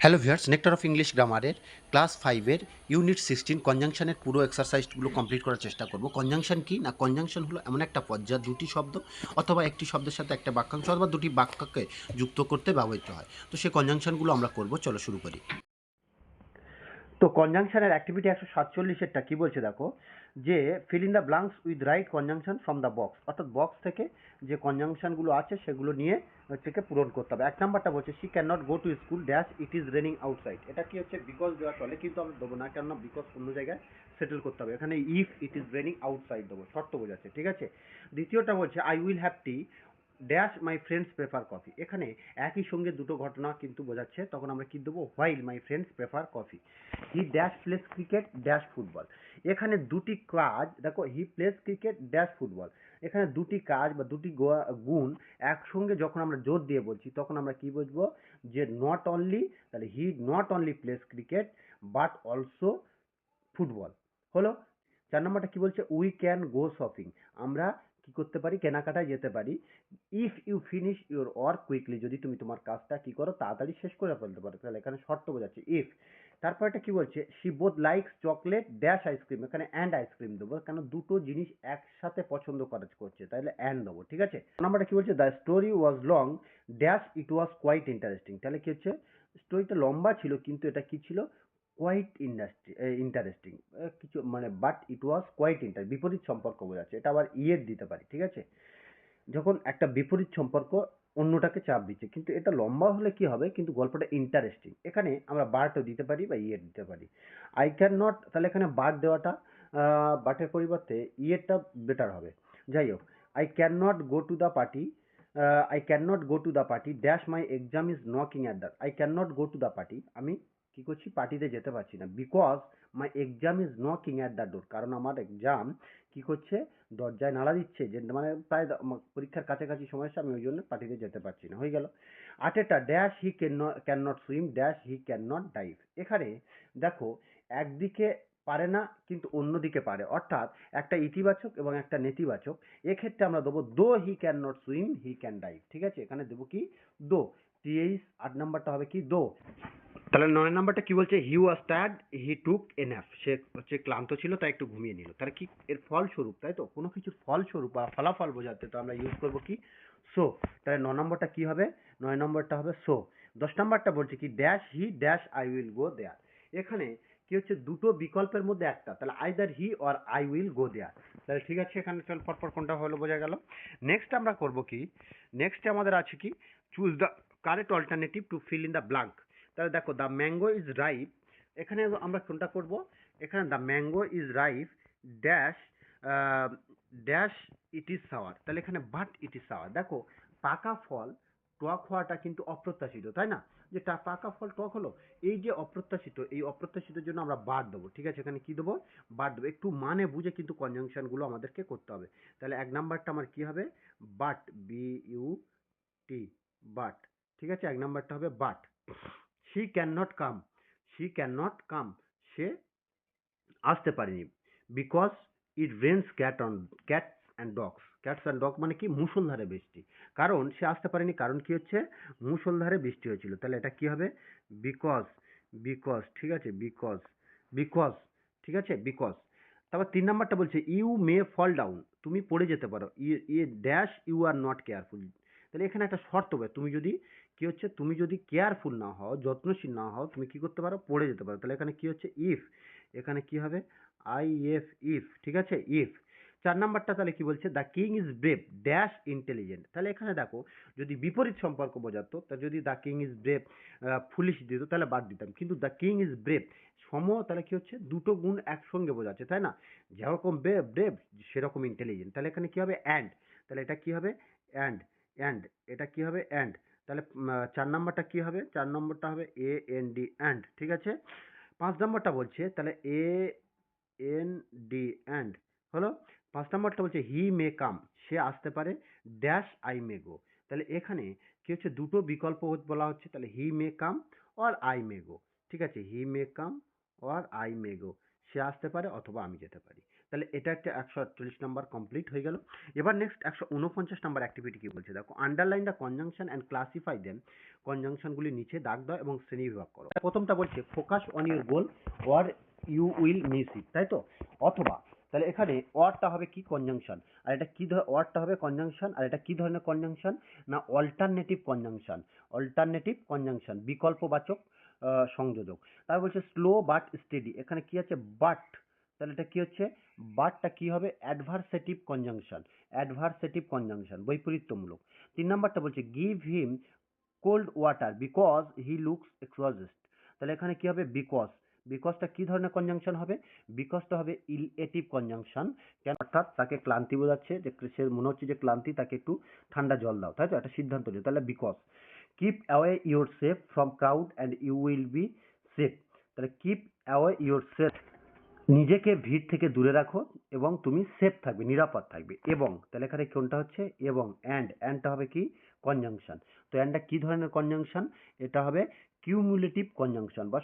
Hello viewers, nectar of English গ্রামারের class 5-এর unit 16 কনজাংশনের পুরো এক্সারসাইজগুলো কমপ্লিট করার চেষ্টা করব। কনজাংশন কি না, কনজাংশন হলো এমন একটা পদ যা দুটি শব্দ অথবা একটি শব্দের সাথে একটা বাক্যাংশ অথবা দুটি বাক্যকে যুক্ত করতে ব্যবহৃত হয়। তো সেই কনজাংশনগুলো আমরা করব, চলো শুরু করি। তো কনজাংশনের অ্যাক্টিভিটি 147-এরটা কি বলছে দেখো, যে fill in the blanks with right conjunction from the box, অর্থাৎ বক্স থেকে যে কনজাংশনগুলো আছে সেগুলো নিয়ে হচ্ছে পূরণ করতে হবে। এক নাম্বারটা বলছে she can not go to school dash it is raining outside. এটা কি হচ্ছে, বিকজ দেওয়া চলে কিন্তু আমরা দেবো না, কেননা বিকজ অন্য জায়গায় সেটেল করতে হবে। এখানে if it is raining outside দেবো, শর্ত বোঝাচ্ছে, ঠিক আছে। দ্বিতীয়টা বলছে I will have tea dash my friends prefer coffee. এখানে একই সঙ্গে দুটো ঘটনা কিন্তু বোঝাচ্ছে, তখন আমরা কি দেবো, while my friends prefer coffee. He dash place cricket dash football. এখানে দুটি কাজ দেখো, he plays cricket dash football. এখানে দুটি কাজ বা দুটি গুণ একসঙ্গে যখন আমরা জোর দিয়ে বলছি তখন আমরা কি বুঝবো, যে নট অনলি, তাহলে he not only place cricket but also football হলো। 4 নম্বরটা কি বলছে, উই ক্যান গো শপিং। আমরা কি করতে পারি, কেনাকাটায় যেতে পারি। If you finish your work quickly, যদি তুমি তোমার কাজটা কি করো, তাড়াতাড়ি শেষ করে ফেলতে পারো। তাহলে এখানে শর্ত বোঝাচ্ছে ইফ। তারপরটা কি বলছে, she both likes chocolate dash ice cream. এখানে অ্যান্ড আইসক্রিম দেবো, কেন দুটো জিনিস একসাথে পছন্দ করা করছে, তাহলে অ্যান্ড দেবো, ঠিক আছে। নাম্বারটা কি বলছে, the story was long dash it was quite interesting. তাহলে কি হচ্ছে, স্টোরিটা লম্বা ছিল কিন্তু এটা কি ছিল, কোয়াইট ইন্টারেস্টিং। কিছু মানে বাট ইট ওয়াজ কোয়াইট বিপরীত সম্পর্ক বোঝাচ্ছে। এটা আবার ইয়ের দিতে পারি, ঠিক আছে। যখন একটা বিপরীত সম্পর্ক অন্যটাকে চাপ দিচ্ছে, কিন্তু এটা লম্বা হলে কি হবে, কিন্তু গল্পটা ইন্টারেস্টিং। এখানে আমরা বারও দিতে পারি বা ইয়ের দিতে পারি। আই ক্যান নট, তাহলে এখানে বার দেওয়াটা বাটের পরিবর্তে ইয়েরটা বেটার হবে। যাই হোক, I can not go to the party, I can not go to the party dash my exam is knocking at the. I can not go to the party, আমি কি করছি, পার্টিতে যেতে পারছি না। Because my exam is knocking at the door, কারণ আমার exam কি করছে, দরজায় নাড়া দিচ্ছে, যে মানে প্রায় পরীক্ষার কাছাকাছি সময় এসে আমি ওই জন্য পার্টিতে যেতে পারছি না। হয়ে গেল। আটেরটা dash he can not swim dash he can not dive. এখানে দেখো, একদিকে পারে না কিন্তু অন্যদিকে পারে, অর্থাৎ একটা ইতিবাচক এবং একটা নেতিবাচক। এক্ষেত্রে আমরা দেবো দো হি can not swim he can dive, ঠিক আছে। এখানে দেবো কি, দো। 8 নাম্বারটা হবে কি, দো। তাহলে 9 নাম্বারটা কি বলছে, হি was tired he took enough. সে হচ্ছে ক্লান্ত ছিল তাই একটু ঘুমিয়ে নিল। তাহলে কি, এর ফলস্বরূপ, তাই তো, কোনো কিছুর ফলস্বরূপ বা ফলাফল বোঝাতে তো আমরা ইউজ করবো কি, সো। তাহলে 9 নম্বরটা কি হবে, 9 নম্বরটা হবে সো। 10 নম্বরটা বলছে কি, dash he dash I will go there. এখানে কি হচ্ছে, দুটো বিকল্পের মধ্যে একটা, তাহলে either he or I will go there. তাহলে ঠিক আছে, এখানে চল পরপর কোনটা হলো বোঝা গেল। নেক্সট আমরা করব কি, নেক্সট আমাদের আছে কি, choose the correct alternative to fill in the blank. তাহলে দেখো, দ্য ম্যাঙ্গো ইজ রাইপ। এখানে আমরা কোনটা করব, এখানে the mango is ripe dash dash it is sour. তাহলে এখানে বাট ইট ইজ সাওয়ার। দেখো, পাকা ফল টক হওয়াটা কিন্তু অপ্রত্যাশিত, তাই না, যে পাকা ফল টক হলো, এই যে অপ্রত্যাশিত, এই অপ্রত্যাশিতের জন্য আমরা বাদ দেবো, ঠিক আছে। এখানে কি দেবো, বাদ দেবো। একটু মানে বুঝে কিন্তু কনজাংশনগুলো আমাদেরকে করতে হবে। তাহলে 1 নাম্বারটা আমার কি হবে, but, B U T, but, ঠিক আছে। 1 নাম্বারটা হবে but. She can not come, she can not come, সে আসতে পারেনি। Because it rains cats and dogs. Cats and dog মানে কি, মুষলধারে বৃষ্টি। কারণ সে আসতে পারেনি, কারণ কি হচ্ছে, মুষলধারে বৃষ্টি হয়েছিল। তাহলে এটা কি হবে, বিকজ, বিকজ, ঠিক আছে, বিকজ, বিকজ, ঠিক আছে, বিকজ। তারপর 3 নাম্বারটা বলছে ইউ মে ফল ডাউন, তুমি পড়ে যেতে পারো, dash you are not careful. তাহলে এখানে একটা শর্ত হবে, তুমি যদি কি হচ্ছে, তুমি যদি কেয়ারফুল না হও, যত্নশীল না হও, তুমি কি করতে পারো, পড়ে যেতে পারো। তাহলে এখানে কি হচ্ছে, ইফ। এখানে কি হবে, আই এফ, ইফ, ঠিক আছে, ইফ। 4 নাম্বারটা তাহলে কি বলছে, the king is brave dash intelligent. তাহলে এখানে দেখো, যদি বিপরীত সম্পর্ক বোঝাতো, তা যদি the king is brave foolish দিত তাহলে বাদ দিতাম, কিন্তু দ্য কিং ইজ ব্রেভ তাহলে কি হচ্ছে, দুটো গুণ একসঙ্গে বোঝাচ্ছে, তাই না। যেরকম ব্রেভ সেরকম ইন্টেলিজেন্ট। তাহলে এখানে কি হবে, অ্যান্ড। তাহলে এটা কি হবে, অ্যান্ড, অ্যান্ড, এটা কি হবে, অ্যান্ড। তাহলে 4 নাম্বারটা কি হবে, 4 নম্বরটা হবে এ এন ডি, অ্যান্ড, ঠিক আছে। 5 নম্বরটা বলছে, তাহলে এ এন ডি, অ্যান্ড হলো। 5 নম্বরটা বলছে হি মে কাম, সে আসতে পারে ড্যাশ আই মে গো। তাহলে এখানে কি হচ্ছে, দুটো বিকল্প বলা হচ্ছে, তাহলে হি মে কাম অর আই মে গো, ঠিক আছে, হি মে কাম অর আই মে গো, সে আসতে পারে অথবা আমি যেতে পারি। তাহলে এটা একটা 148 নাম্বার কমপ্লিট হয়ে গেল। এবার নেক্সট 149 নাম্বার অ্যাক্টিভিটি কি বলছে দেখো, underline the conjunction and classify them. কনজাংশনগুলি নিচে দাগ দাও এবং শ্রেণীবিভাগ করো। প্রথমটা বলছে focus on your goal or you will miss it, তাই তো? অথবা তাহলে এখানে অরটা হবে কি কনজাংশন, আর এটা কি অরটা হবে কনজাংশন, আর এটা কি ধরনের কনজাংশন না অল্টারনেটিভ কনজাংশন। অল্টারনেটিভ কনজাংশন বিকল্পবাচক সংযোজক। তারপর বলছে স্লো বাট স্টেডি, এখানে কি আছে বাট, তাহলে এটা কি হচ্ছে বাটটা কি হবে অ্যাডভার্সেটিভ কনজাংশন। অ্যাডভার্সেটিভ কনজাংশন বৈপরীত্যমূলক। 3 নাম্বারটা বলছে give him cold water because he looks exhausted, তাহলে এখানে কি হবে বিকজ। বিকজটা কি ধরনের কনজাংশন হবে, বিকজটা হবে ইলএটিভ কনজাংশন। কেন, অর্থাৎ তাকে ক্লান্তি বোঝাচ্ছে, যে সে মনে হচ্ছে যে ক্লান্তি, তাকে একটু ঠান্ডা জল দাও, তাই তো? একটা সিদ্ধান্ত নিও, তাহলে because. Keep away your safe from crowd and you will be safe, তাহলে কিপ অ্যাওয়ে ইউর সেফ, নিজেকে ভিড় থেকে দূরে রাখো এবং তুমি সেফ থাকবে, নিরাপদ থাকবে। এবং তাহলে এখানে কোনটা হচ্ছে এবং, অ্যান্ডটা হবে কি কনজাংশন। তো অ্যান্ডটা কি ধরনের কনজাংশন, এটা হবে কিউমুলেটিভ কনজাংশন বা